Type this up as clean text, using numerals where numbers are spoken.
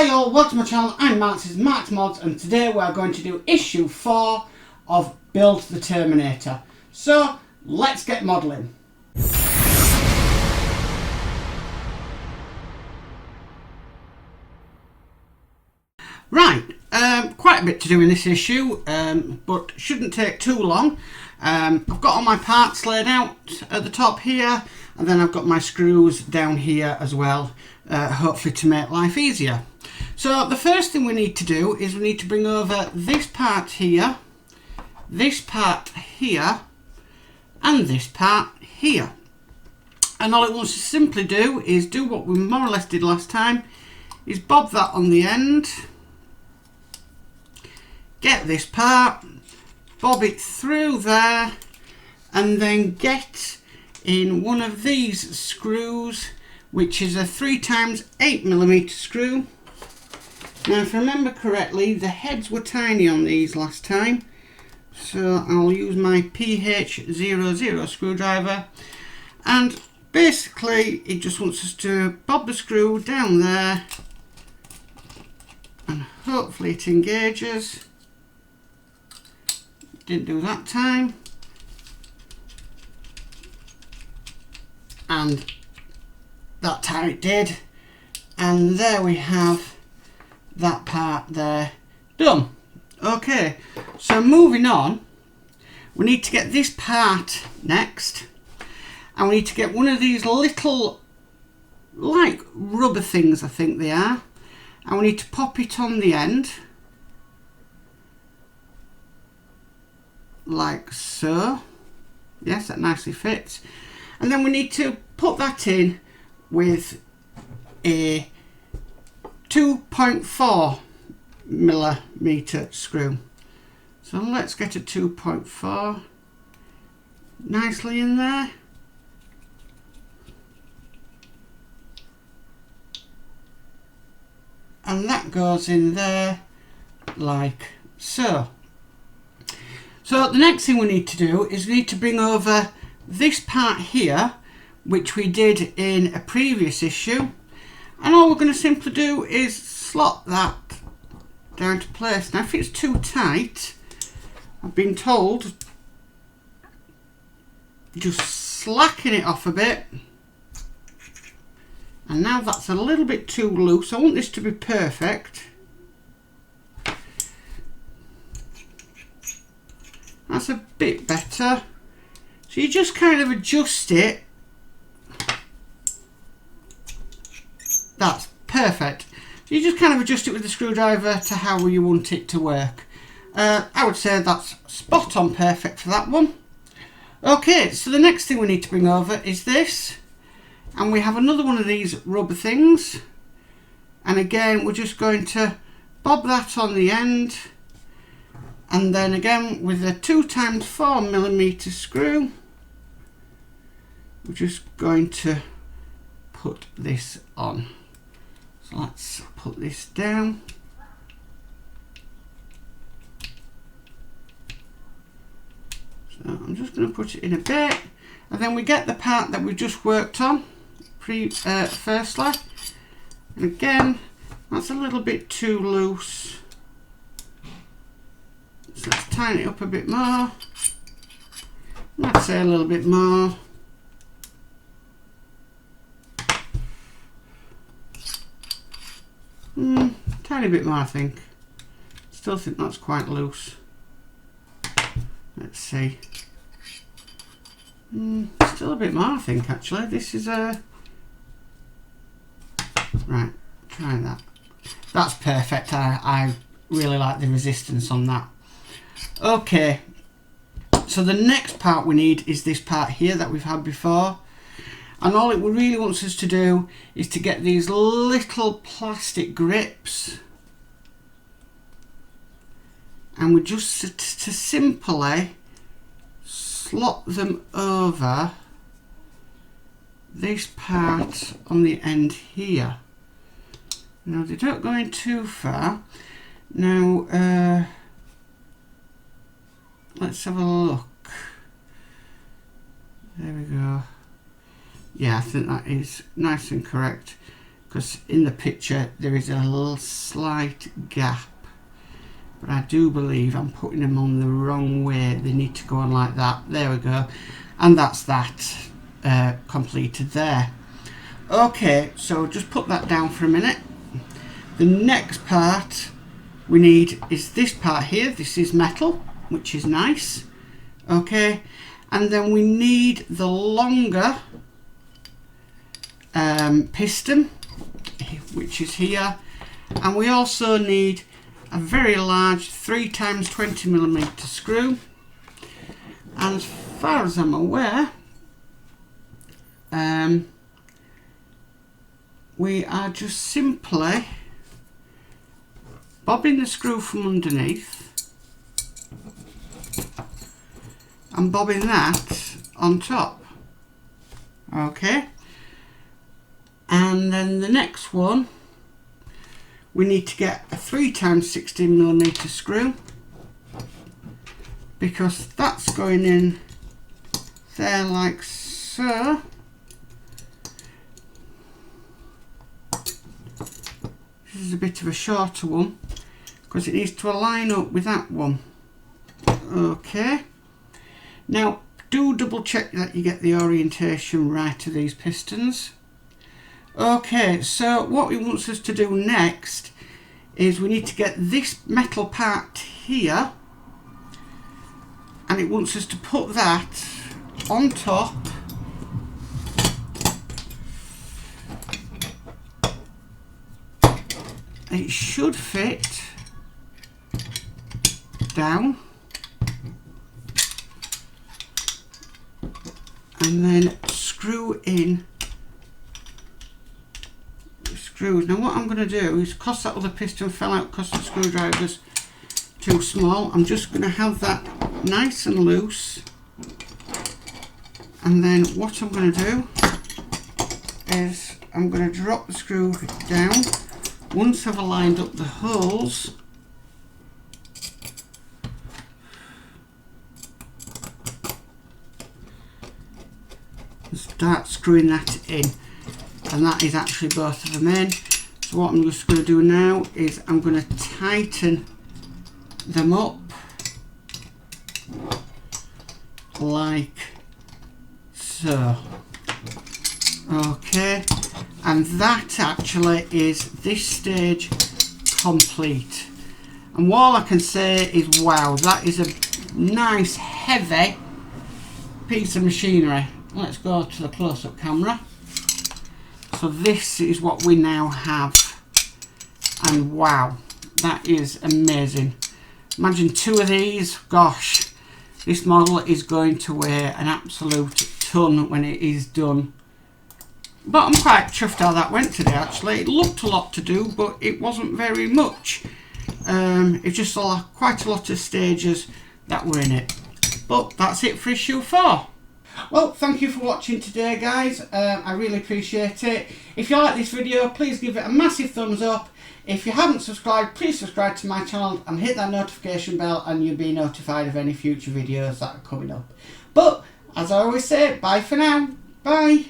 Hi all, welcome to my channel. I'm Mark, this is Mark's Mods, and today we are going to do issue 4 of Build the Terminator. So let's get modelling. Right, quite a bit to do in this issue, but shouldn't take too long. I've got all my parts laid out at the top here, and then I've got my screws down here as well, hopefully to make life easier. So the first thing we need to do is we need to bring over this part here, and this part here. And all it wants to simply do is do what we more or less did last time, is bob that on the end, get this part, bob it through there, and then get in one of these screws, which is a 3x8mm screw. Now if I remember correctly, the heads were tiny on these last time, so I'll use my PH00 screwdriver, and basically it just wants us to bob the screw down there and hopefully it engages. Didn't do that time, and that time it did, and there we have that part there done. Okay, so moving on, we need to get this part next, and we need to get one of these little like rubber things, I think they are, and we need to pop it on the end like so. Yes, that nicely fits. And then we need to put that in with a 2.4mm screw. So let's get a 2.4 nicely in there. And that goes in there like so. So the next thing we need to do is we need to bring over this part here, which we did in a previous issue, and all we're going to simply do is slot that down to place. Now if it's too tight, I've been told, just slacken it off a bit, and now that's a little bit too loose. I want this to be perfect. That's a bit better. So you just kind of adjust it. That's perfect. So you just kind of adjust it with the screwdriver to how you want it to work. I would say that's spot on perfect for that one. Okay, so the next thing we need to bring over is this. And we have another one of these rubber things. And again, we're just going to bob that on the end. And then again with a 2x4mm screw, we're just going to put this on. So let's put this down. So I'm just going to put it in a bit, and then we get the part that we just worked on firstly. And again, that's a little bit too loose. So let's tighten it up a bit more. Let's say a little bit more. Tiny bit more, I think. Still think that's quite loose. Let's see. Still a bit more, I think, actually. This is a... Right, try that. That's perfect. I really like the resistance on that. Okay, so the next part we need is this part here that we've had before, and all it really wants us to do is to get these little plastic grips, and we just to simply slot them over this part on the end here. Now they don't go in too far. Now let's have a look. There we go. Yeah, I think that is nice and correct. because in the picture there is a little slight gap, but I do believe I'm putting them on the wrong way. They need to go on like that. There we go, and that's that completed there. Okay, so just put that down for a minute. The next part we need is this part here. This is metal, which is nice. Okay, and then we need the longer piston, which is here, and we also need a very large 3x 20mm screw. And as far as I'm aware, we are just simply bobbing the screw from underneath and bobbing that on top. Okay, and then the next one, we need to get a 3x 16mm screw, because that's going in there like so. This is a bit of a shorter one because it needs to align up with that one. Okay, now do double check that you get the orientation right of these pistons. Okay, so what it wants us to do next is we need to get this metal part here, and it wants us to put that on top it should fit down, and then screw in the screws. Now what I'm going to do is, because that other piston fell out because the screwdriver's too small, I'm just going to have that nice and loose, and then what I'm going to do is I'm going to drop the screw down. Once I've aligned up the holes, start screwing that in, and that is actually both of them in. So what I'm just going to do now is I'm going to tighten them up like so. Okay, and that actually is this stage complete. And all I can say is, wow, that is a nice heavy piece of machinery. Let's go to the close-up camera. So this is what we now have, and wow, that is amazing. Imagine 2 of these. Gosh, this model is going to weigh an absolute ton when it is done. But I'm quite chuffed how that went today actually. It looked a lot to do, but it wasn't very much. It's just quite a lot of stages that were in it. But that's it for issue 4. Well, thank you for watching today, guys. I really appreciate it. If you like this video, please give it a massive thumbs up. If you haven't subscribed, please subscribe to my channel and hit that notification bell, and you'll be notified of any future videos that are coming up. But as I always say, bye for now. Bye.